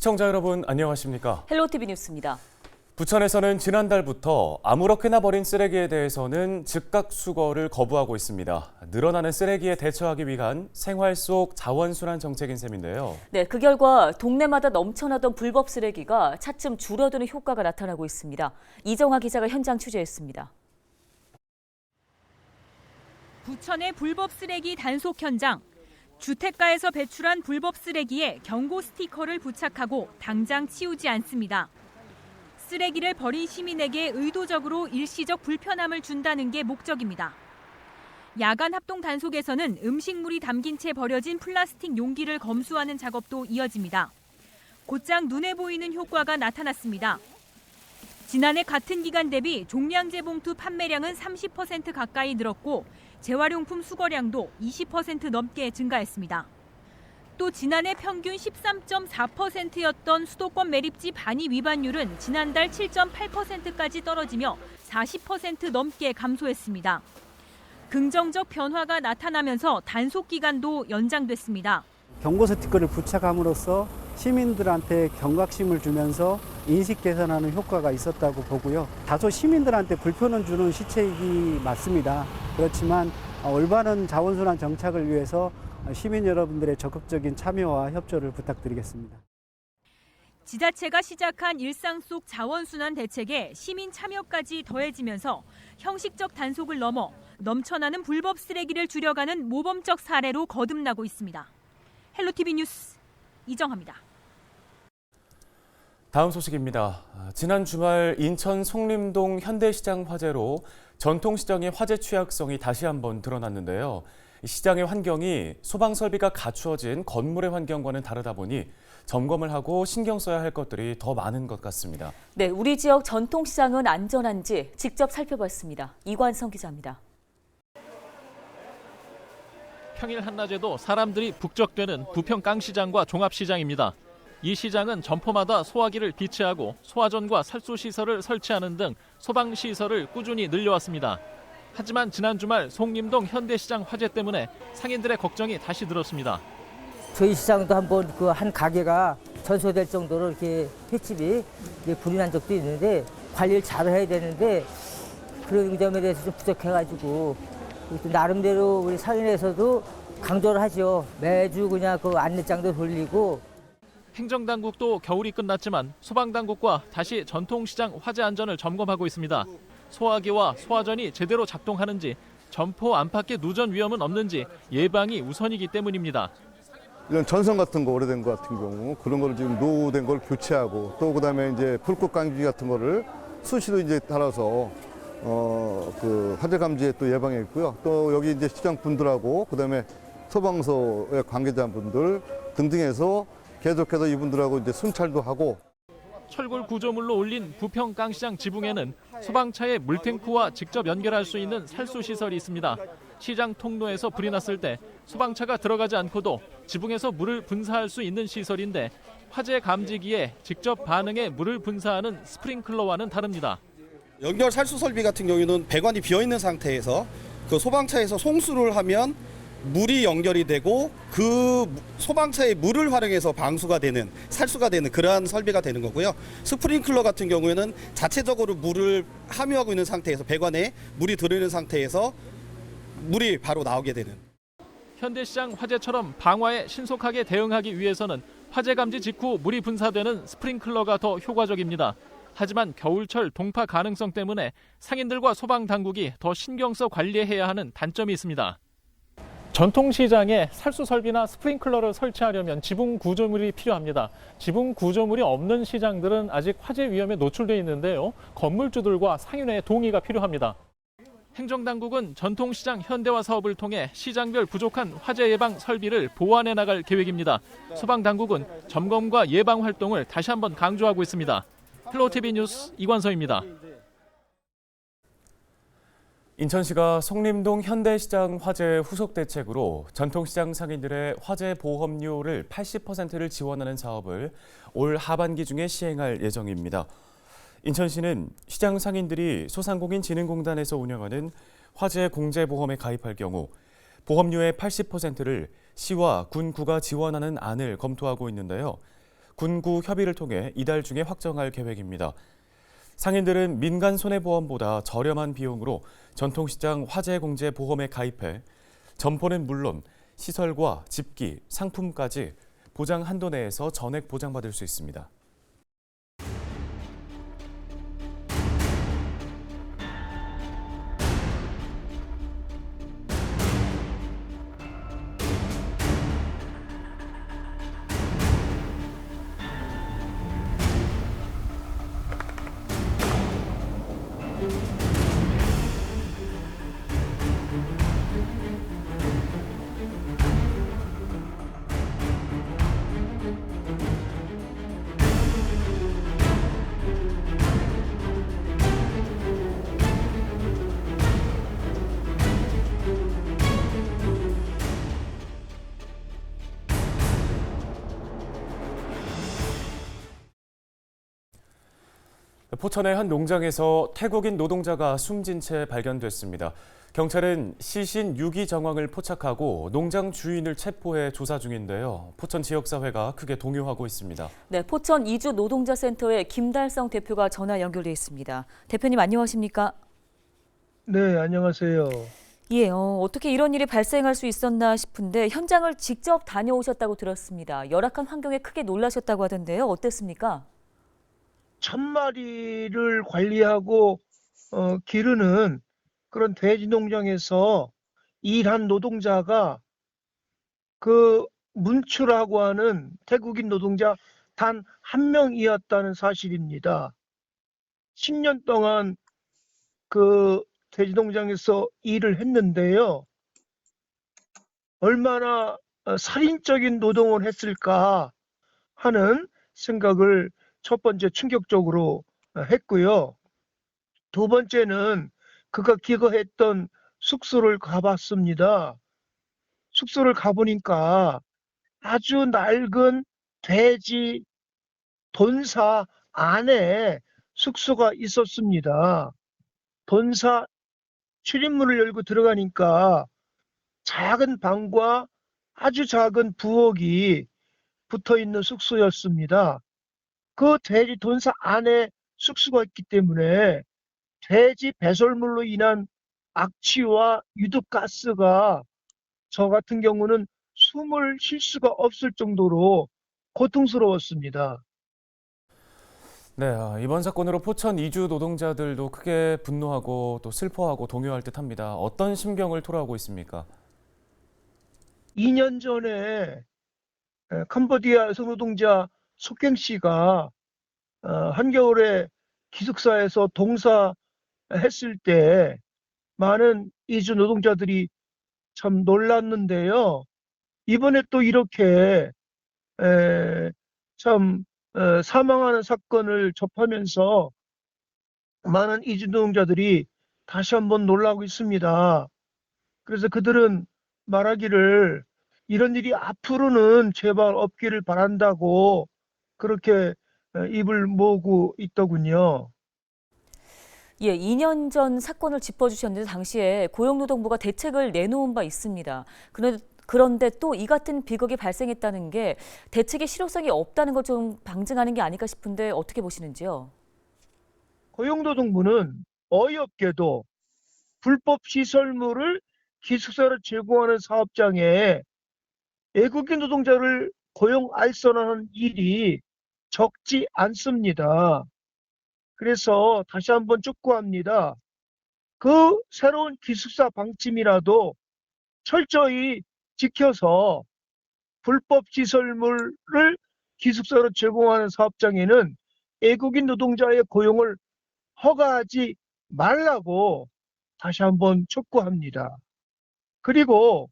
시청자 여러분 안녕하십니까? 헬로티비 뉴스입니다. 부천에서는 지난달부터 아무렇게나 버린 쓰레기에 대해서는 즉각 수거를 거부하고 있습니다. 늘어나는 쓰레기에 대처하기 위한 생활 속 자원순환 정책인 셈인데요. 네, 그 결과 동네마다 넘쳐나던 불법 쓰레기가 차츰 줄어드는 효과가 나타나고 있습니다. 이정화 기자가 현장 취재했습니다. 부천의 불법 쓰레기 단속 현장. 주택가에서 배출한 불법 쓰레기에 경고 스티커를 부착하고 당장 치우지 않습니다. 쓰레기를 버린 시민에게 의도적으로 일시적 불편함을 준다는 게 목적입니다. 야간 합동 단속에서는 음식물이 담긴 채 버려진 플라스틱 용기를 검수하는 작업도 이어집니다. 곧장 눈에 보이는 효과가 나타났습니다. 지난해 같은 기간 대비 종량제 봉투 판매량은 30% 가까이 늘었고 재활용품 수거량도 20% 넘게 증가했습니다. 또 지난해 평균 13.4%였던 수도권 매립지 반입 위반율은 지난달 7.8%까지 떨어지며 40% 넘게 감소했습니다. 긍정적 변화가 나타나면서 단속 기간도 연장됐습니다. 경고 스티커를 부착함으로써 시민들한테 경각심을 주면서 인식 개선하는 효과가 있었다고 보고요. 다소 시민들한테 불편을 주는 시책이 맞습니다. 그렇지만 올바른 자원순환 정착을 위해서 시민 여러분들의 적극적인 참여와 협조를 부탁드리겠습니다. 지자체가 시작한 일상 속 자원순환 대책에 시민 참여까지 더해지면서 형식적 단속을 넘어 넘쳐나는 불법 쓰레기를 줄여가는 모범적 사례로 거듭나고 있습니다. 헬로티비 뉴스 이정화입니다. 다음 소식입니다. 지난 주말 인천 송림동 현대시장 화재로 전통시장의 화재 취약성이 다시 한번 드러났는데요. 시장의 환경이 소방설비가 갖추어진 건물의 환경과는 다르다 보니 점검을 하고 신경 써야 할 것들이 더 많은 것 같습니다. 네, 우리 지역 전통시장은 안전한지 직접 살펴봤습니다. 이관성 기자입니다. 평일 한낮에도 사람들이 북적대는 부평 깡시장과 종합시장입니다. 이 시장은 점포마다 소화기를 비치하고 소화전과 살수시설을 설치하는 등 소방시설을 꾸준히 늘려왔습니다. 하지만 지난 주말 송림동 현대시장 화재 때문에 상인들의 걱정이 다시 늘었습니다. 저희 시장도 한번 그 한 가게가 전소될 정도로 이렇게 횟집이 불이 난 적도 있는데 관리를 잘 해야 되는데 그런 점에 대해서 좀 부족해가지고 나름대로 우리 상인에서도 강조를 하죠. 매주 그냥 그 안내장도 돌리고. 행정당국도 겨울이 끝났지만 소방당국과 다시 전통시장 화재 안전을 점검하고 있습니다. 소화기와 소화전이 제대로 작동하는지, 점포 안팎의 누전 위험은 없는지 예방이 우선이기 때문입니다. 이런 전선 같은 거 오래된 거 같은 경우 그런 거를 지금 노후된 걸 교체하고 또 그다음에 이제 불꽃 감지 같은 거를 수시로 이제 달아서 그 화재 감지에 또 예방해 있고요. 또 여기 이제 시장 분들하고 그다음에 소방서의 관계자분들 등등해서 계속해서 이분들하고 이제 순찰도 하고. 철골 구조물로 올린 부평 깡시장 지붕에는 소방차의 물탱크와 직접 연결할 수 있는 살수 시설이 있습니다. 시장 통로에서 불이 났을 때 소방차가 들어가지 않고도 지붕에서 물을 분사할 수 있는 시설인데 화재 감지기에 직접 반응해 물을 분사하는 스프링클러와는 다릅니다. 연결 살수 설비 같은 경우에는 배관이 비어 있는 상태에서 그 소방차에서 송수를 하면 물이 연결이 되고 그 소방차의 물을 활용해서 방수가 되는, 살수가 되는 그러한 설비가 되는 거고요. 스프링클러 같은 경우에는 자체적으로 물을 함유하고 있는 상태에서 배관에 물이 들어있는 상태에서 물이 바로 나오게 되는. 현대시장 화재처럼 방화에 신속하게 대응하기 위해서는 화재 감지 직후 물이 분사되는 스프링클러가 더 효과적입니다. 하지만 겨울철 동파 가능성 때문에 상인들과 소방당국이 더 신경 써 관리해야 하는 단점이 있습니다. 전통시장에 살수 설비나 스프링클러를 설치하려면 지붕 구조물이 필요합니다. 지붕 구조물이 없는 시장들은 아직 화재 위험에 노출돼 있는데요. 건물주들과 상인의 동의가 필요합니다. 행정당국은 전통시장 현대화 사업을 통해 시장별 부족한 화재 예방 설비를 보완해 나갈 계획입니다. 소방당국은 점검과 예방 활동을 다시 한번 강조하고 있습니다. 헬로티비 뉴스 이관서입니다. 인천시가 송림동 현대시장 화재 후속 대책으로 전통시장 상인들의 화재 보험료를 80%를 지원하는 사업을 올 하반기 중에 시행할 예정입니다. 인천시는 시장 상인들이 소상공인진흥공단에서 운영하는 화재 공제보험에 가입할 경우 보험료의 80%를 시와 군구가 지원하는 안을 검토하고 있는데요. 군구 협의를 통해 이달 중에 확정할 계획입니다. 상인들은 민간 손해보험보다 저렴한 비용으로 전통시장 화재공제보험에 가입해 점포는 물론 시설과 집기, 상품까지 보장 한도 내에서 전액 보장받을 수 있습니다. 포천의 한 농장에서 태국인 노동자가 숨진 채 발견됐습니다. 경찰은 시신 유기 정황을 포착하고 농장 주인을 체포해 조사 중인데요. 포천 지역사회가 크게 동요하고 있습니다. 네, 포천 이주 노동자센터의 김달성 대표가 전화 연결돼 있습니다. 대표님 안녕하십니까? 네, 안녕하세요. 예, 어떻게 이런 일이 발생할 수 있었나 싶은데 현장을 직접 다녀오셨다고 들었습니다. 열악한 환경에 크게 놀라셨다고 하던데요. 어땠습니까? 1,000마리를 관리하고 기르는 그런 돼지 농장에서 일한 노동자가 그 문추라고 하는 태국인 노동자 단 한 명이었다는 사실입니다. 10년 동안 그 돼지 농장에서 일을 했는데요. 얼마나 살인적인 노동을 했을까 하는 생각을 첫 번째 충격적으로 했고요. 두 번째는 그가 기거했던 숙소를 가봤습니다. 숙소를 가보니까 아주 낡은 돼지 돈사 안에 숙소가 있었습니다. 돈사 출입문을 열고 들어가니까 작은 방과 아주 작은 부엌이 붙어 있는 숙소였습니다. 그 돼지 돈사 안에 숙소가 있기 때문에 돼지 배설물로 인한 악취와 유독가스가 저 같은 경우는 숨을 쉴 수가 없을 정도로 고통스러웠습니다. 네, 이번 사건으로 포천 이주 노동자들도 크게 분노하고 또 슬퍼하고 동요할 듯합니다. 어떤 심경을 토로하고 있습니까? 2년 전에 캄보디아 성노동자 속경 씨가 한겨울에 기숙사에서 동사했을 때 많은 이주 노동자들이 참 놀랐는데요. 이번에 또 이렇게 참 사망하는 사건을 접하면서 많은 이주 노동자들이 다시 한번 놀라고 있습니다. 그래서 그들은 말하기를 이런 일이 앞으로는 제발 없기를 바란다고 그렇게 입을 모으고 있더군요. 예, 2년 전 사건을 짚어주셨는데 당시에 고용노동부가 대책을 내놓은 바 있습니다. 그런데 또 이 같은 비극이 발생했다는 게 대책의 실효성이 없다는 걸 좀 방증하는 게 아닐까 싶은데 어떻게 보시는지요? 고용노동부는 어이없게도 불법 시설물을 기숙사로 제공하는 사업장에 외국인 노동자를 고용 알선하는 일이 적지 않습니다. 그래서 다시 한번 촉구합니다. 그 새로운 기숙사 방침이라도 철저히 지켜서 불법 시설물을 기숙사로 제공하는 사업장에는 외국인 노동자의 고용을 허가하지 말라고 다시 한번 촉구합니다. 그리고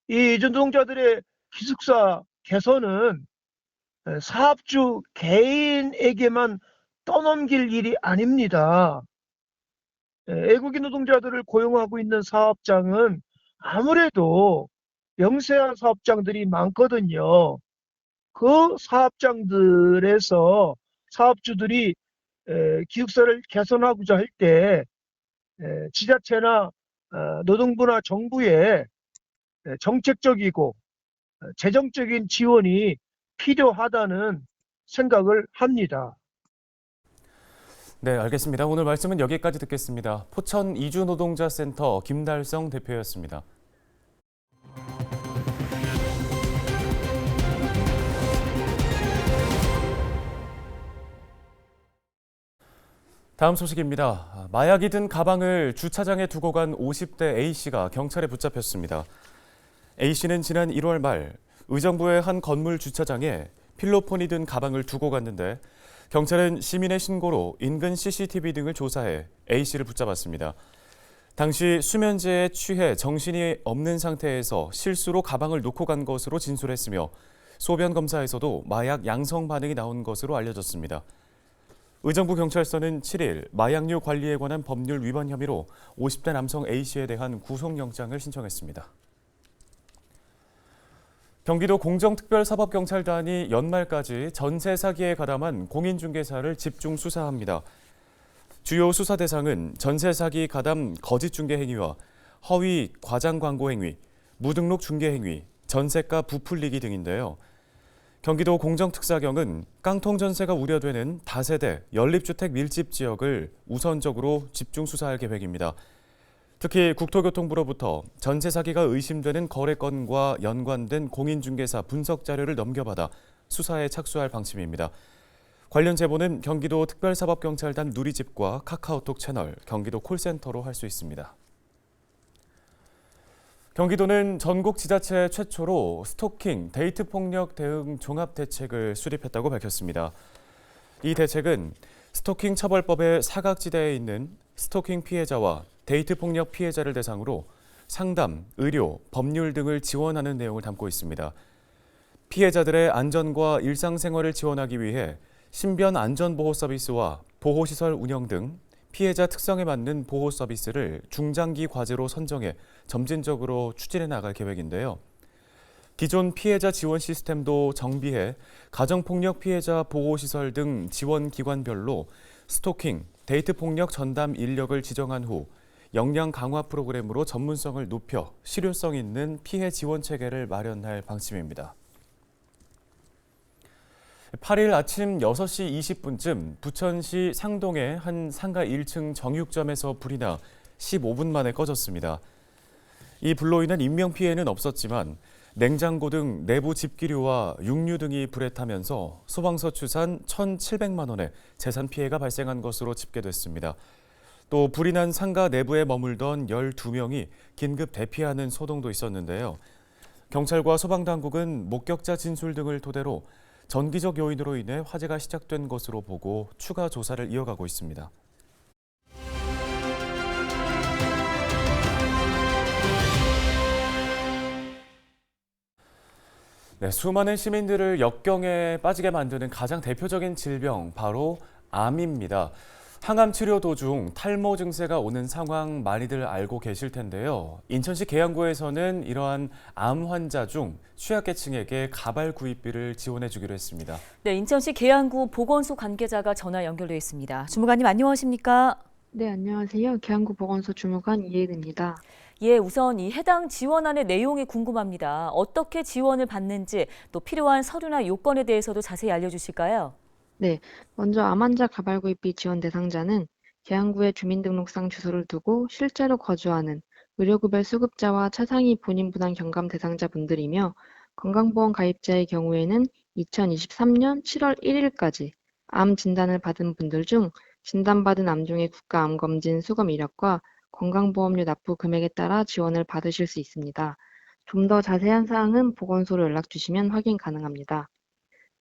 이 이주 노동자들의 기숙사 개선은 사업주 개인에게만 떠넘길 일이 아닙니다. 외국인 노동자들을 고용하고 있는 사업장은 아무래도 영세한 사업장들이 많거든요. 그 사업장들에서 사업주들이 기숙사를 개선하고자 할 때 지자체나 노동부나 정부의 정책적이고 재정적인 지원이 필요하다는 생각을 합니다. 네, 알겠습니다. 오늘 말씀은 여기까지 듣겠습니다. 포천 이주노동자센터 김달성 대표였습니다. 다음 소식입니다. 마약이 든 가방을 주차장에 두고 간 50대 A씨가 경찰에 붙잡혔습니다. A씨는 지난 1월 말 의정부의 한 건물 주차장에 필로폰이 든 가방을 두고 갔는데 경찰은 시민의 신고로 인근 CCTV 등을 조사해 A씨를 붙잡았습니다. 당시 수면제에 취해 정신이 없는 상태에서 실수로 가방을 놓고 간 것으로 진술했으며 소변 검사에서도 마약 양성 반응이 나온 것으로 알려졌습니다. 의정부 경찰서는 7일 마약류 관리에 관한 법률 위반 혐의로 50대 남성 A씨에 대한 구속영장을 신청했습니다. 경기도 공정특별사법경찰단이 연말까지 전세 사기에 가담한 공인중개사를 집중 수사합니다. 주요 수사 대상은 전세 사기 가담 거짓 중개 행위와 허위 과장 광고 행위, 무등록 중개 행위, 전세가 부풀리기 등인데요. 경기도 공정특사경은 깡통 전세가 우려되는 다세대 연립주택 밀집 지역을 우선적으로 집중 수사할 계획입니다. 특히 국토교통부로부터 전세 사기가 의심되는 거래건과 연관된 공인중개사 분석 자료를 넘겨받아 수사에 착수할 방침입니다. 관련 제보는 경기도 특별사법경찰단 누리집과 카카오톡 채널, 경기도 콜센터로 할 수 있습니다. 경기도는 전국 지자체 최초로 스토킹, 데이트 폭력 대응 종합 대책을 수립했다고 밝혔습니다. 이 대책은 스토킹 처벌법의 사각지대에 있는 스토킹 피해자와 데이트 폭력 피해자를 대상으로 상담, 의료, 법률 등을 지원하는 내용을 담고 있습니다. 피해자들의 안전과 일상생활을 지원하기 위해 신변 안전보호 서비스와 보호시설 운영 등 피해자 특성에 맞는 보호 서비스를 중장기 과제로 선정해 점진적으로 추진해 나갈 계획인데요. 기존 피해자 지원 시스템도 정비해 가정폭력 피해자 보호시설 등 지원기관별로 스토킹, 데이트 폭력 전담 인력을 지정한 후 역량 강화 프로그램으로 전문성을 높여 실효성 있는 피해 지원 체계를 마련할 방침입니다. 8일 아침 6시 20분쯤 부천시 상동의 한 상가 1층 정육점에서 불이 나 15분 만에 꺼졌습니다. 이 불로 인한 인명피해는 없었지만 냉장고 등 내부 집기류와 육류 등이 불에 타면서 소방서 추산 1,700만 원의 재산 피해가 발생한 것으로 집계됐습니다. 또 불이 난 상가 내부에 머물던 12명이 긴급 대피하는 소동도 있었는데요. 경찰과 소방당국은 목격자 진술 등을 토대로 전기적 요인으로 인해 화재가 시작된 것으로 보고 추가 조사를 이어가고 있습니다. 네, 수많은 시민들을 역경에 빠지게 만드는 가장 대표적인 질병, 바로 암입니다. 항암 치료 도중 탈모 증세가 오는 상황 많이들 알고 계실 텐데요. 인천시 계양구에서는 이러한 암 환자 중 취약계층에게 가발 구입비를 지원해 주기로 했습니다. 네, 인천시 계양구 보건소 관계자가 전화 연결돼 있습니다. 주무관님 안녕하십니까? 네, 안녕하세요. 계양구 보건소 주무관 이혜은입니다. 예, 우선 이 해당 지원안의 내용이 궁금합니다. 어떻게 지원을 받는지 또 필요한 서류나 요건에 대해서도 자세히 알려주실까요? 네, 먼저 암 환자 가발 구입비 지원 대상자는 계양구에 주민등록상 주소를 두고 실제로 거주하는 의료급여 수급자와 차상위 본인 부담 경감 대상자분들이며 건강보험 가입자의 경우에는 2023년 7월 1일까지 암 진단을 받은 분들 중 진단받은 암종의 국가암검진 수검 이력과 건강보험료 납부 금액에 따라 지원을 받으실 수 있습니다. 좀 더 자세한 사항은 보건소로 연락 주시면 확인 가능합니다.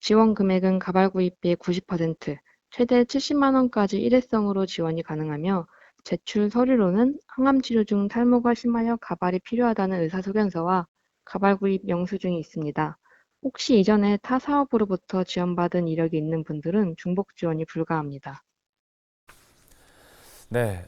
지원 금액은 가발 구입비의 90%, 최대 70만 원까지 일회성으로 지원이 가능하며 제출 서류로는 항암 치료 중 탈모가 심하여 가발이 필요하다는 의사소견서와 가발 구입 영수증이 있습니다. 혹시 이전에 타 사업으로부터 지원받은 이력이 있는 분들은 중복 지원이 불가합니다. 네,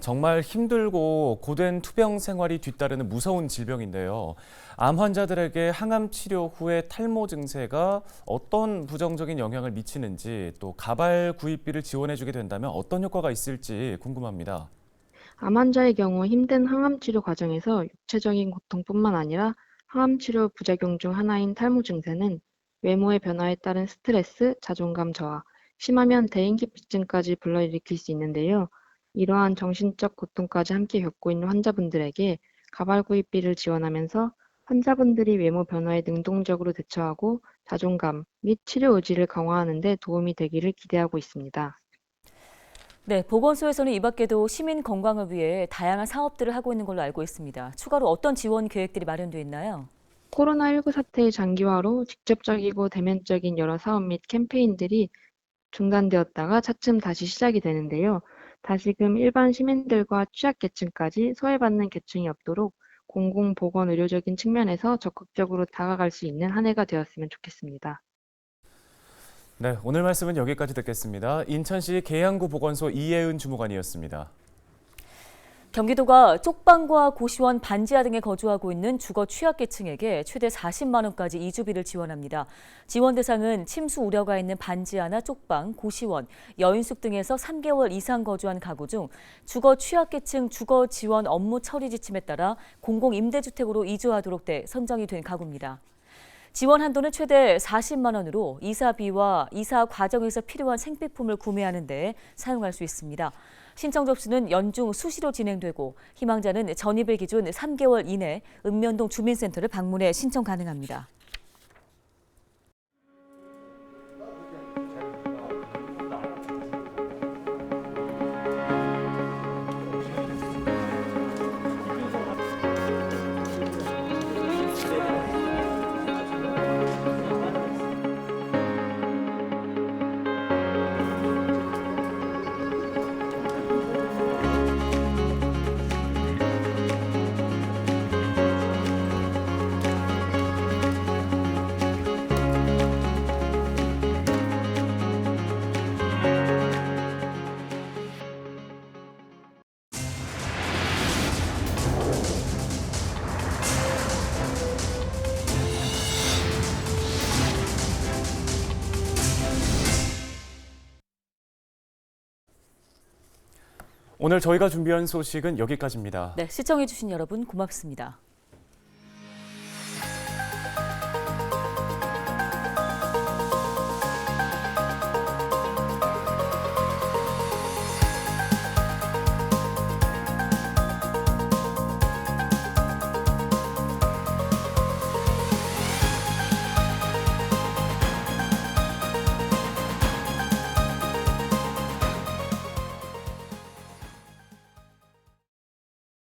정말 힘들고 고된 투병 생활이 뒤따르는 무서운 질병인데요. 암 환자들에게 항암 치료 후에 탈모 증세가 어떤 부정적인 영향을 미치는지, 또 가발 구입비를 지원해주게 된다면 어떤 효과가 있을지 궁금합니다. 암 환자의 경우 힘든 항암 치료 과정에서 육체적인 고통뿐만 아니라 항암 치료 부작용 중 하나인 탈모 증세는 외모의 변화에 따른 스트레스, 자존감 저하, 심하면 대인기피증까지 불러일으킬 수 있는데요. 이러한 정신적 고통까지 함께 겪고 있는 환자분들에게 가발구입비를 지원하면서 환자분들이 외모 변화에 능동적으로 대처하고 자존감 및 치료 의지를 강화하는 데 도움이 되기를 기대하고 있습니다. 네, 보건소에서는 이 밖에도 시민 건강을 위해 다양한 사업들을 하고 있는 걸로 알고 있습니다. 추가로 어떤 지원 계획들이 마련되어 있나요? 코로나19 사태의 장기화로 직접적이고 대면적인 여러 사업 및 캠페인들이 중단되었다가 차츰 다시 시작이 되는데요. 다시금 일반 시민들과 취약계층까지 소외받는 계층이 없도록 공공보건의료적인 측면에서 적극적으로 다가갈 수 있는 한 해가 되었으면 좋겠습니다. 네, 오늘 말씀은 여기까지 듣겠습니다. 인천시 계양구 보건소 이예은 주무관이었습니다. 경기도가 쪽방과 고시원, 반지하 등에 거주하고 있는 주거 취약계층에게 최대 40만 원까지 이주비를 지원합니다. 지원 대상은 침수 우려가 있는 반지하나 쪽방, 고시원, 여인숙 등에서 3개월 이상 거주한 가구 중 주거 취약계층 주거 지원 업무 처리 지침에 따라 공공임대주택으로 이주하도록 돼 선정이 된 가구입니다. 지원 한도는 최대 40만 원으로 이사비와 이사 과정에서 필요한 생필품을 구매하는 데 사용할 수 있습니다. 신청 접수는 연중 수시로 진행되고 희망자는 전입일 기준 3개월 이내 읍면동 주민센터를 방문해 신청 가능합니다. 오늘 저희가 준비한 소식은 여기까지입니다. 네, 시청해주신 여러분 고맙습니다.